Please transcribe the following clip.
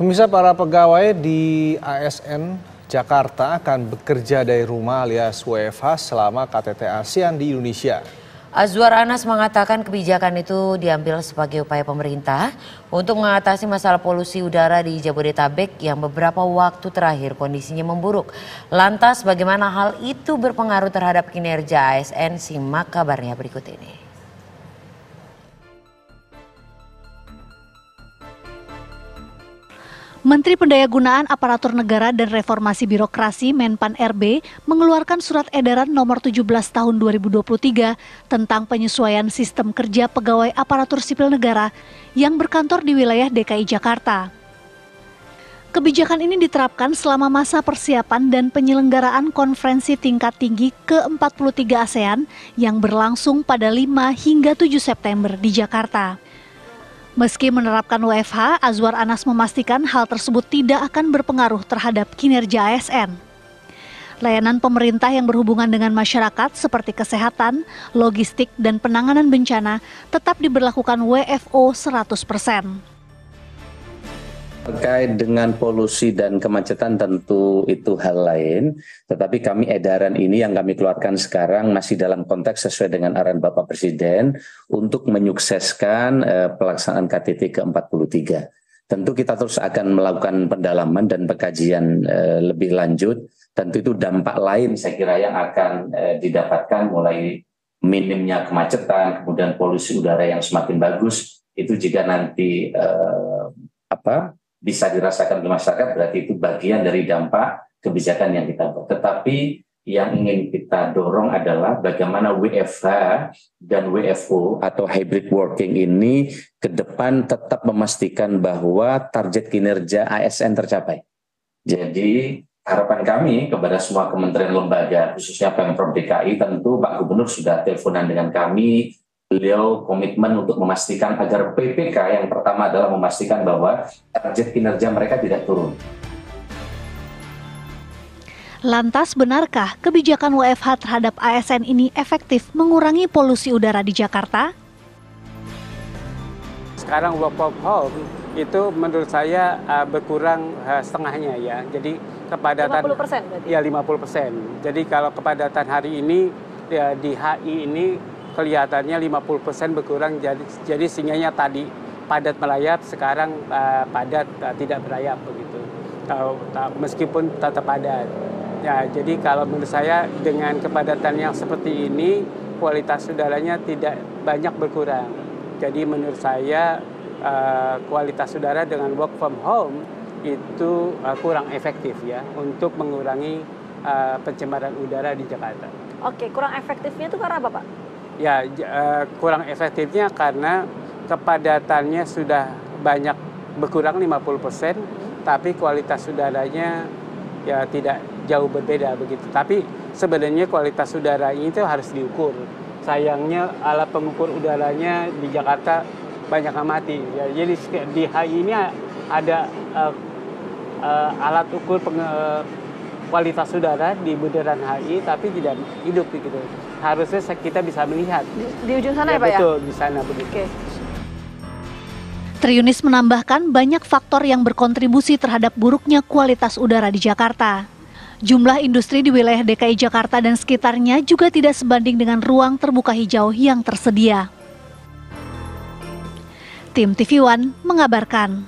Pemirsa, para pegawai di ASN Jakarta akan bekerja dari rumah alias WFH selama KTT ASEAN di Indonesia. Azwar Anas mengatakan kebijakan itu diambil sebagai upaya pemerintah untuk mengatasi masalah polusi udara di Jabodetabek yang beberapa waktu terakhir kondisinya memburuk. Lantas bagaimana hal itu berpengaruh terhadap kinerja ASN? Simak kabarnya berikut ini. Menteri Pendayagunaan Aparatur Negara dan Reformasi Birokrasi Menpan RB mengeluarkan surat edaran nomor 17 tahun 2023 tentang penyesuaian sistem kerja pegawai aparatur sipil negara yang berkantor di wilayah DKI Jakarta. Kebijakan ini diterapkan selama masa persiapan dan penyelenggaraan konferensi tingkat tinggi ke-43 ASEAN yang berlangsung pada 5 hingga 7 September di Jakarta. Meski menerapkan WFH, Azwar Anas memastikan hal tersebut tidak akan berpengaruh terhadap kinerja ASN. Layanan pemerintah yang berhubungan dengan masyarakat seperti kesehatan, logistik, dan penanganan bencana tetap diberlakukan WFO 100%. Terkait dengan polusi dan kemacetan tentu itu hal lain, tetapi kami edaran ini yang kami keluarkan sekarang masih dalam konteks sesuai dengan arahan Bapak Presiden untuk menyukseskan pelaksanaan KTT ke-43. Tentu kita terus akan melakukan pendalaman dan pengkajian lebih lanjut, tentu itu dampak lain saya kira yang akan didapatkan mulai minimnya kemacetan, kemudian polusi udara yang semakin bagus, itu jika nanti bisa dirasakan oleh masyarakat, berarti itu bagian dari dampak kebijakan yang kita buat. Tetapi yang ingin kita dorong adalah bagaimana WFH dan WFO atau hybrid working ini ke depan tetap memastikan bahwa target kinerja ASN tercapai. Jadi harapan kami kepada semua kementerian lembaga, khususnya Pemprov DKI, tentu Pak Gubernur sudah teleponan dengan kami. Beliau komitmen untuk memastikan agar PPK yang pertama adalah memastikan bahwa target kinerja mereka tidak turun. Lantas benarkah kebijakan WFH terhadap ASN ini efektif mengurangi polusi udara di Jakarta? Sekarang work from home itu menurut saya berkurang setengahnya ya. Jadi kepadatan 50% berarti? Ya 50%. Jadi kalau kepadatan hari ini ya, di HI ini kelihatannya 50% berkurang, jadi singgahnya tadi padat merayap, sekarang padat tidak berayap begitu. Meskipun tetap padat. Ya, jadi kalau menurut saya dengan kepadatan yang seperti ini kualitas udaranya tidak banyak berkurang. Jadi menurut saya kualitas udara dengan work from home itu kurang efektif ya untuk mengurangi pencemaran udara di Jakarta. Oke, kurang efektifnya itu karena apa, Pak? Ya, kurang efektifnya karena kepadatannya sudah banyak berkurang 50%, tapi kualitas udaranya ya tidak jauh berbeda begitu. Tapi sebenarnya kualitas udara itu harus diukur. Sayangnya alat pengukur udaranya di Jakarta banyak yang mati. Ya, jadi di HI ini ada alat ukur kualitas udara di bundaran HI, tapi tidak hidup begitu. Harusnya kita bisa melihat. Di ujung sana ya Pak ya? Betul, di sana begitu. Oke. Triunis menambahkan banyak faktor yang berkontribusi terhadap buruknya kualitas udara di Jakarta. Jumlah industri di wilayah DKI Jakarta dan sekitarnya juga tidak sebanding dengan ruang terbuka hijau yang tersedia. Tim TV One mengabarkan.